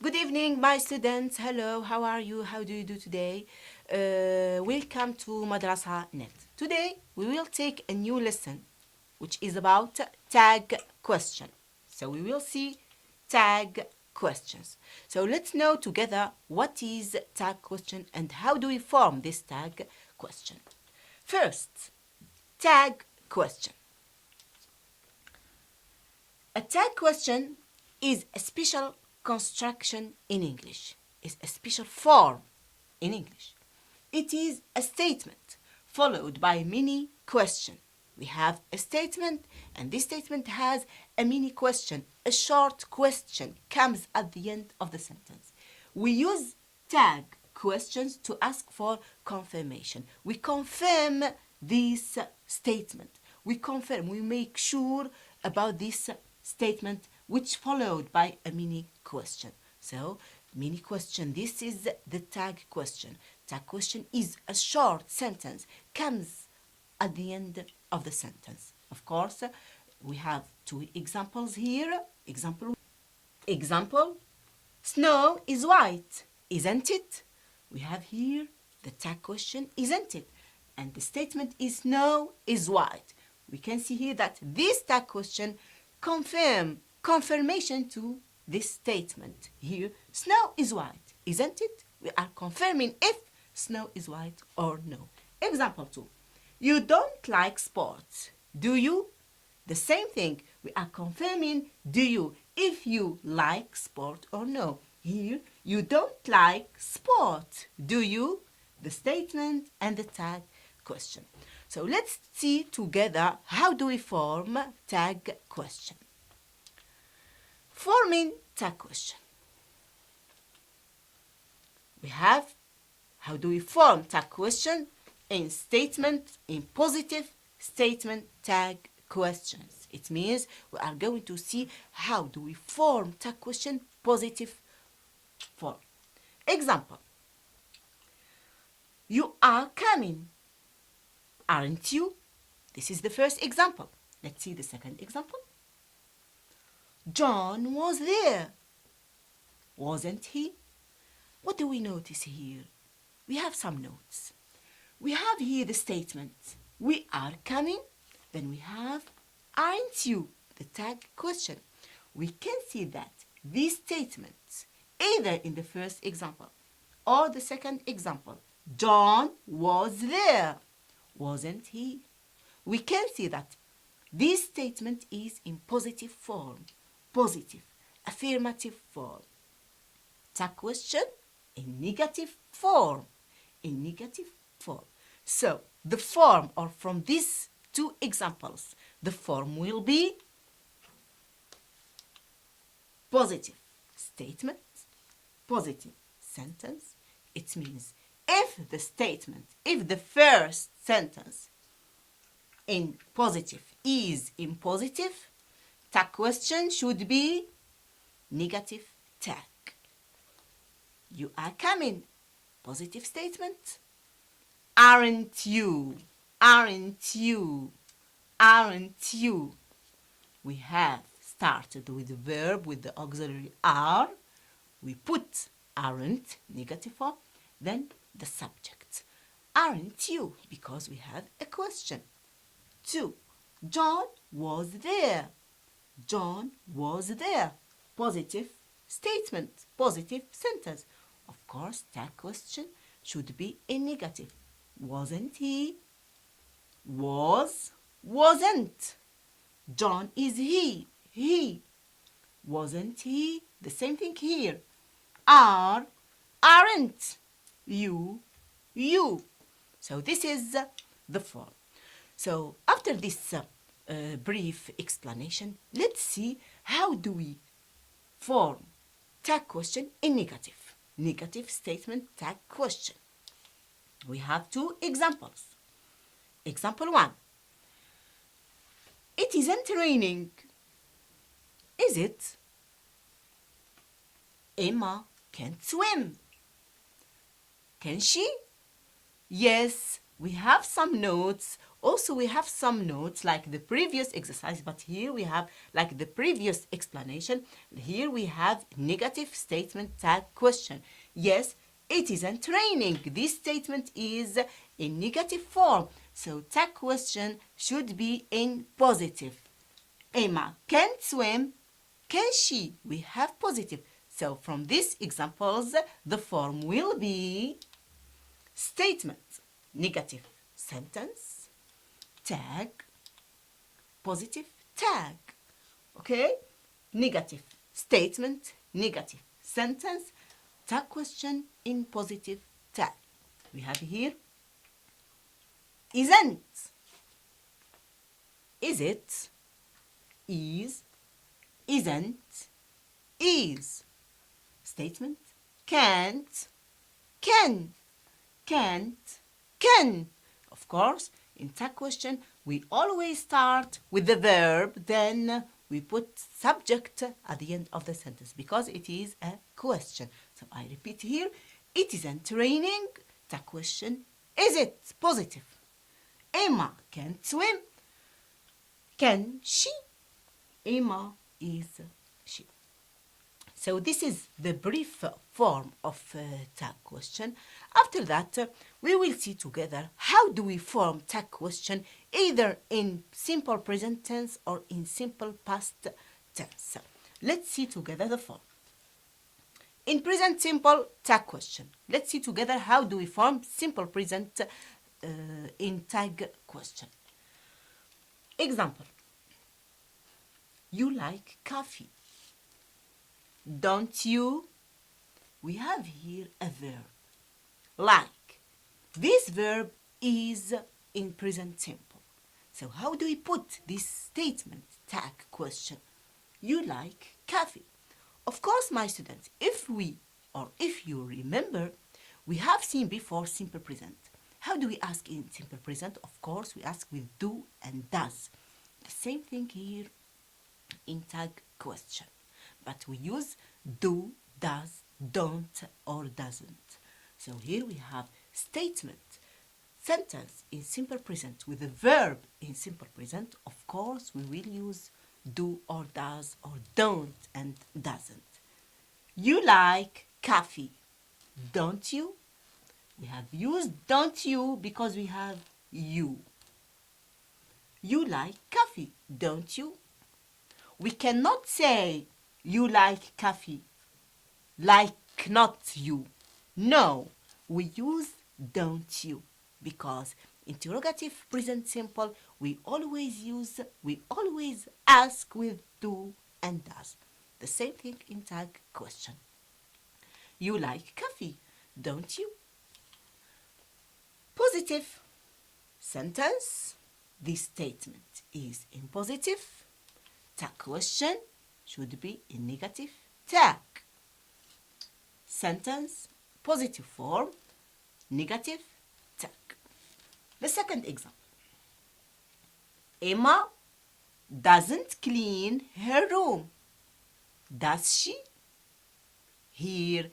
Good evening, my students. Hello, how are you? How do you do today? Welcome to Madrasa Net. Today, we will take a new lesson, which is about tag question. So we will see tag questions. So let's know together what is tag question and how do we form this tag question. First, tag question. A tag question is a special construction in English. It's a special form in English. It is a statement followed by mini question. We have a statement and this statement has a mini question. A short question comes at the end of the sentence. We use tag questions to ask for confirmation. We confirm this statement. We make sure about this statement which followed by a mini question. So, mini question, this is the tag question. Tag question is a short sentence, comes at the end of the sentence. Of course, we have two examples here. Example, snow is white, isn't it? We have here the tag question, isn't it? And the statement is snow is white. We can see here that this tag question confirmation to this statement. Here, snow is white, isn't it? We are confirming if snow is white or no. Example 2. You don't like sports, do you? The same thing. We are confirming do you, if you like sport or no. Here, you don't like sport, do you? The statement and the tag question. So let's see together how do we form tag question. Forming tag question. We have how do we form tag question in statement, in positive statement tag questions. It means we are going to see how do we form tag question positive form. Example. You are coming, aren't you? This is the first example. Let's see the second example. John was there, wasn't he? What do we notice here? We have some notes. We have here the statement, we are coming. Then we have, aren't you? The tag question. We can see that these statements, either in the first example or the second example, John was there, wasn't he? We can see that this statement is in positive form, positive, affirmative form. Tag question in negative form, in negative form. So the form, or from these two examples, the form will be positive statement, positive sentence. It means if the statement, if the first sentence in positive is in positive, tag question should be negative tag. You are coming, positive statement. Aren't you? Aren't you? Aren't you? We have started with the verb with the auxiliary are. We put aren't, negative form, then the subject. Aren't you? Because we have a question. 2. John was there. John was there. Positive statement, positive sentence. Of course, tag question should be in negative. Wasn't he? Was, wasn't. John is he, he. Wasn't he? The same thing here. Are, aren't. You, you. So this is the form. So after this brief explanation, let's see how do we form tag question in negative. Negative statement tag question. We have two examples. Example 1. It isn't raining, is it? Emma can't swim. Can she? Yes, we have some notes. Also, we have some notes like the previous exercise, but here we have like the previous explanation. Here we have negative statement tag question. Yes, it isn't raining. This statement is in negative form. So tag question should be in positive. Emma can't swim. Can she? We have positive. So from these examples, the form will be statement, negative sentence, tag, positive tag. Okay? Negative statement, negative sentence, tag question in positive tag. We have here isn't, is it, is, isn't, is. Statement can't, can, can't, can. Of course, in tag question, we always start with the verb, then we put subject at the end of the sentence because it is a question. So I repeat here, it isn't raining. Tag question, is it? Positive. Emma can't swim. Can she? Emma is she. So this is the brief form of tag question. After that, we will see together how do we form tag question either in simple present tense or in simple past tense. Let's see together the form. In present simple tag question, let's see together how do we form simple present in tag question. Example. You like coffee. Don't you? We have here a verb, like. This verb is in present simple. So how do we put this statement tag question? You like coffee. Of course, my students, if you remember, we have seen before simple present. How do we ask in simple present? Of course, we ask with do and does. The same thing here in tag question. But we use do, does, don't, or doesn't. So here we have statement, sentence in simple present with a verb in simple present. Of course, we will use do or does or don't and doesn't. You like coffee, don't you? We have used don't you because we have you. You like coffee, don't you? We cannot say you like coffee, like not you. No, we use don't you because interrogative present simple we always ask with do and does. The same thing in tag question. You like coffee, don't you? Positive sentence. This statement is in positive. Tag question should be in negative tag. Sentence, positive form, negative tag. The second example. Emma doesn't clean her room. Does she? Here,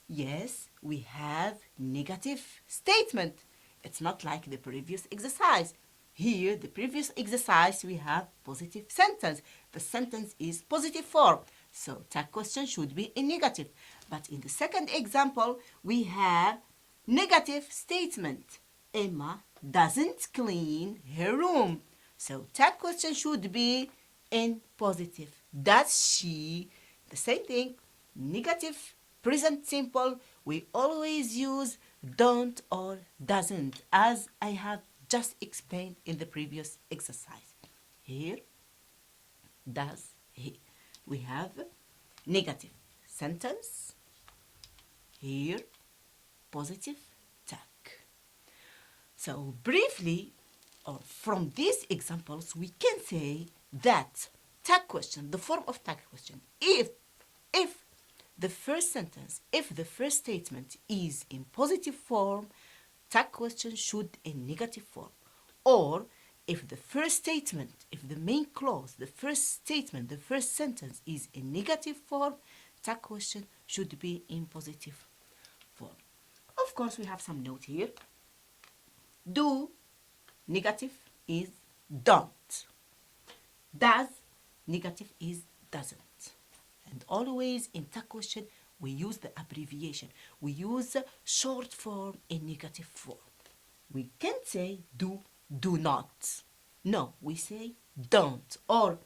yes, we have negative statement. It's not like the previous exercise. Here, the previous exercise, we have positive sentence. The sentence is positive form. So, tag question should be in negative. But in the second example, we have negative statement. Emma doesn't clean her room. So, tag question should be in positive. Does she? The same thing. Negative present simple. We always use don't or doesn't, as I have just explained in the previous exercise. Here, does, he. We have negative sentence. Here, positive tag. So briefly, or from these examples, we can say that tag question, the form of tag question, if the first sentence, if the first statement is in positive form, tag question should in negative form. Or if the first statement, if the main clause, the first statement, the first sentence is in negative form, tag question should be in positive form. Of course, we have some note here. Do, negative is don't. Does, negative is doesn't. And always in tag question, we use the abbreviation. We use short form in negative form. We can't say do, do not. No, we say don't. Or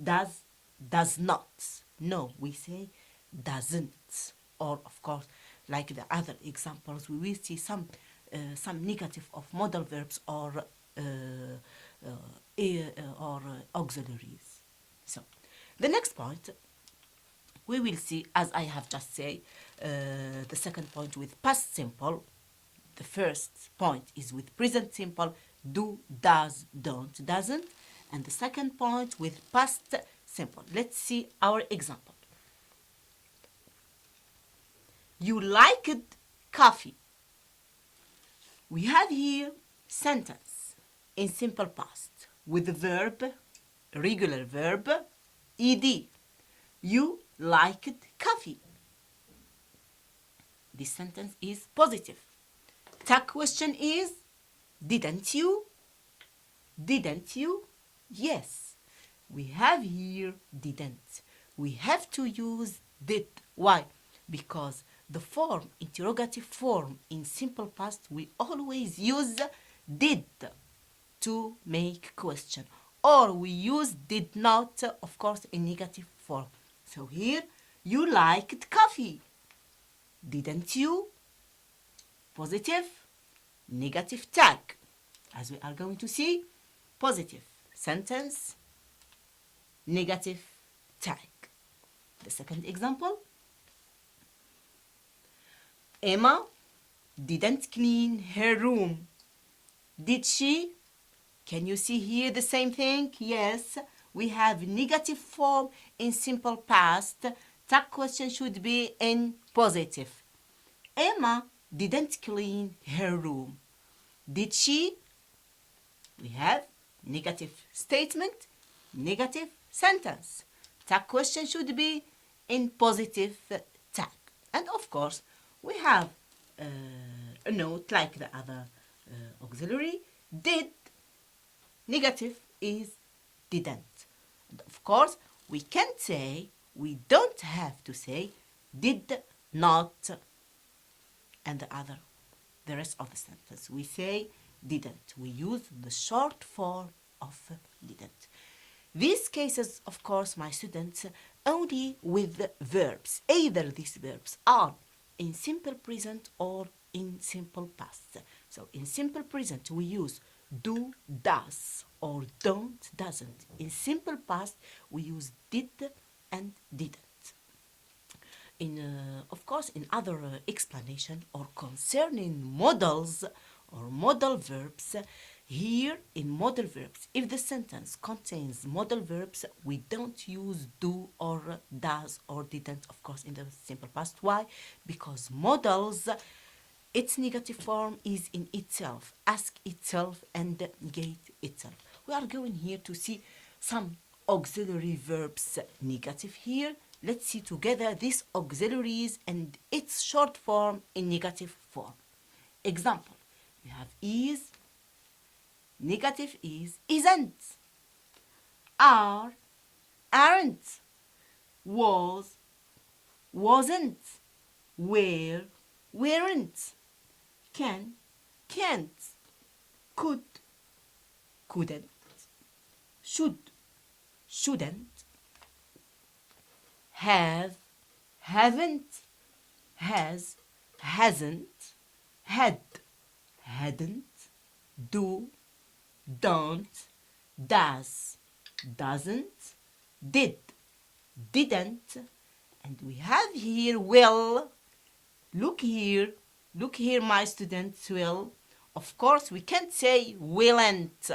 does not. No, we say doesn't. Or of course, like the other examples, we will see some negative of modal verbs or auxiliaries. So, the next point, we will see, as I have just said, the second point with past simple. The first point is with present simple, do, does, don't, doesn't. And the second point with past simple. Let's see our example. You liked coffee. We have here sentence in simple past with the verb, regular verb, ed. You liked coffee. This sentence is positive. Tag question is, didn't you? Didn't you? Yes. We have here didn't. We have to use did. Why? Because the form, interrogative form in simple past, we always use did to make question. Or we use did not, of course, in negative form. So here, you liked coffee. Didn't you? Positive, negative tag. As we are going to see, positive sentence, negative tag. The second example, Emma didn't clean her room. Did she? Can you see here the same thing? Yes, we have negative form in simple past. Tag question should be in positive. Emma didn't clean her room. Did she? We have negative statement, negative sentence. Tag question should be in positive tag. And of course, we have a note like the other auxiliary. Did, negative is didn't. And of course, we can't say, we don't have to say did not and the rest of the sentence. We say didn't. We use the short form of didn't. These cases, of course, my students, only with verbs. Either these verbs are in simple present or in simple past. So in simple present, we use do, does, or don't, doesn't. In simple past, we use did and didn't. Of course, in other explanation or concerning modals or modal verbs, here in modal verbs, if the sentence contains modal verbs, we don't use do or does or didn't, of course, in the simple past. Why? Because modals, its negative form is in itself, ask itself and negate itself. We are going here to see some auxiliary verbs negative here. Let's see together these auxiliaries and its short form in negative form. Example, we have is, negative is, isn't, are, aren't, was, wasn't, were, weren't, can, can't, could, couldn't, should, shouldn't, have, haven't, has, hasn't, had, hadn't, do, don't, does, doesn't, did, didn't, and we have here will. Look here, my students, will. Of course, we can't say willn't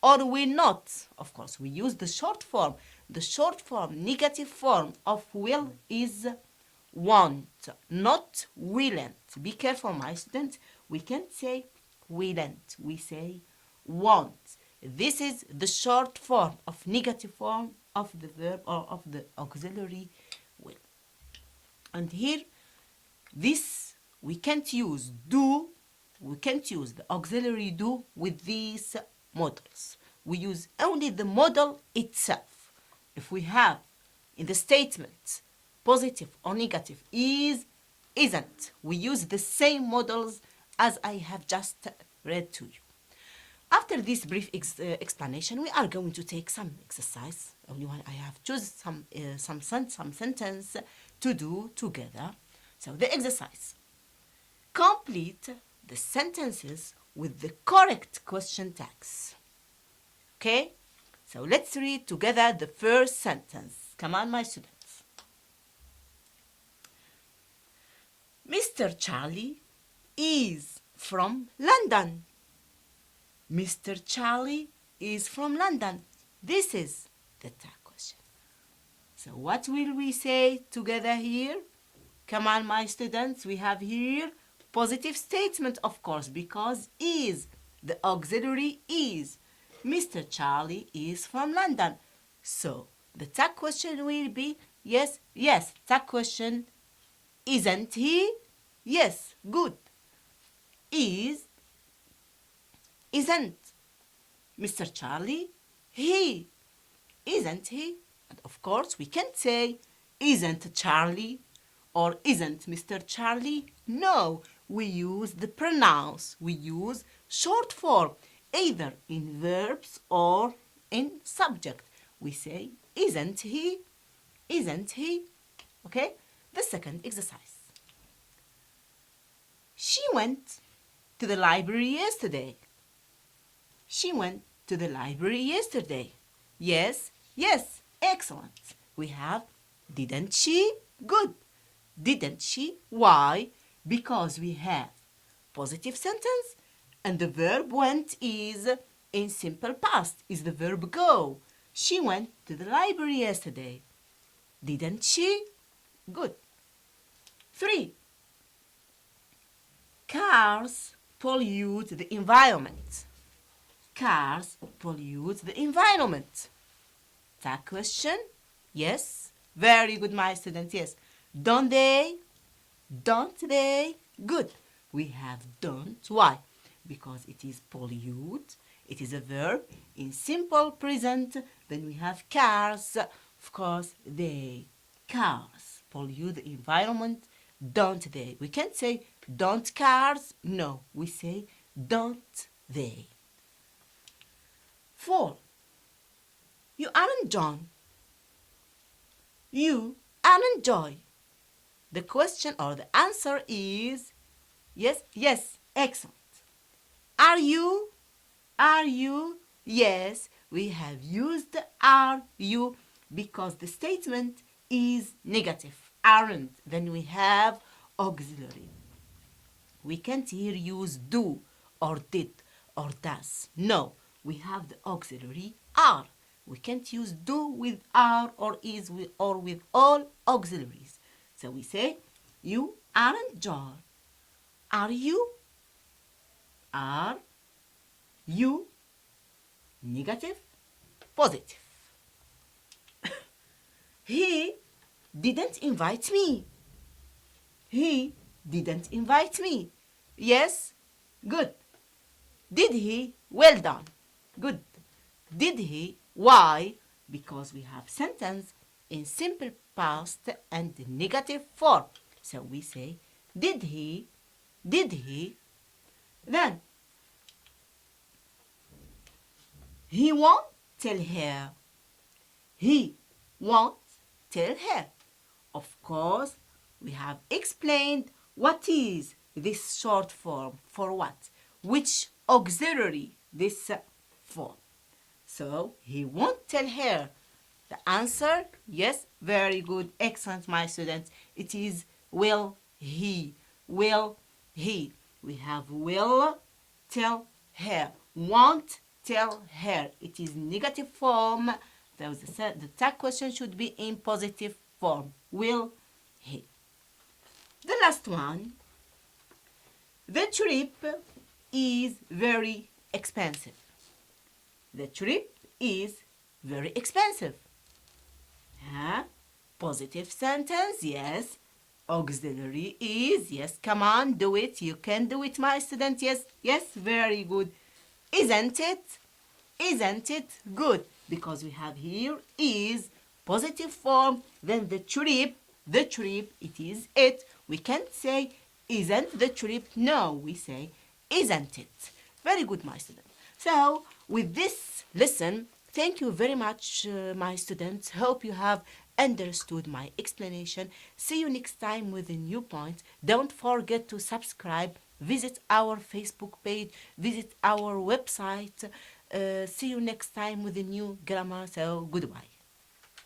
or will not. Of course, we use the short form. The short form, negative form of will is won't, not willn't. Be careful, my students. We can't say willn't. We say won't. This is the short form of negative form of the verb or of the auxiliary will. And here, this we can't use do we can't use the auxiliary do with these models. We use only the model itself. If we have in the statement positive or negative is, isn't, we use the same models as I have just read to you. After this brief explanation, we are going to take some exercise. Only one I have chosen some sentence to do together. So the exercise: complete the sentences with the correct question tags. Okay? So let's read together the first sentence. Come on, my students. Mr. Charlie is from London. Mr. Charlie is from London. This is the tag question. So what will we say together here? Come on, my students. We have here positive statement, of course, because is, the auxiliary is. Mr. Charlie is from London. So the tag question will be yes, yes. Tag question, isn't he? Yes, good. Is, isn't. Mr. Charlie, he, isn't he? And of course, we can't say, isn't Charlie or isn't Mr. Charlie. No, we use the pronouns. We use short form, either in verbs or in subject. We say, isn't he? Isn't he? Okay? The second exercise. She went to the library yesterday. She went to the library yesterday. Yes, yes, excellent. We have, didn't she? Good. Didn't she? Why? Because we have positive sentence and the verb went is in simple past, is the verb go. She went to the library yesterday. Didn't she? Good. 3. Cars pollute the environment. Cars pollute the environment. Tag question? Yes. Very good, my students. Yes. Don't they? Don't they? Good. We have don't. Why? Because it is pollute. It is a verb in simple present. Then we have cars. Of course, they. Cars pollute the environment. Don't they? We can't say don't cars. No, we say don't they. 4. You aren't John. You aren't Joy. The question or the answer is yes, yes, excellent. Are you? Are you? Yes, we have used are you because the statement is negative. Aren't. Then we have auxiliary. We can't here use do or did or does. No, we have the auxiliary are. We can't use do with are or is with, or with all auxiliaries. So we say, you aren't John. Are you? Are you? Negative, positive. He didn't invite me. He didn't invite me. Yes, good. Did he? Well done. Good. Did he? Why? Because we have sentence in simple past and negative form. So we say, did he? Did he? Then, he won't tell her. He won't tell her. Of course, we have explained what is this short form for what, which auxiliary this form. So he won't tell her. The answer, yes, very good, excellent, my students. It is will he. Will he. We have will tell her. Won't tell her. It is negative form. The tag question should be in positive form. Will he. The last one. The trip is very expensive. The trip is very expensive. Positive sentence, yes. Auxiliary is, yes, come on, do it. You can do it, my student. Yes, yes, very good. Isn't it? Isn't it good? Because we have here is positive form, then the trip, it is it. We can't say isn't the trip. No, we say isn't it. Very good, my student. So, with this lesson, thank you very much, my students. Hope you have understood my explanation. See you next time with a new point. Don't forget to subscribe. Visit our Facebook page. Visit our website. See you next time with a new grammar. So, goodbye.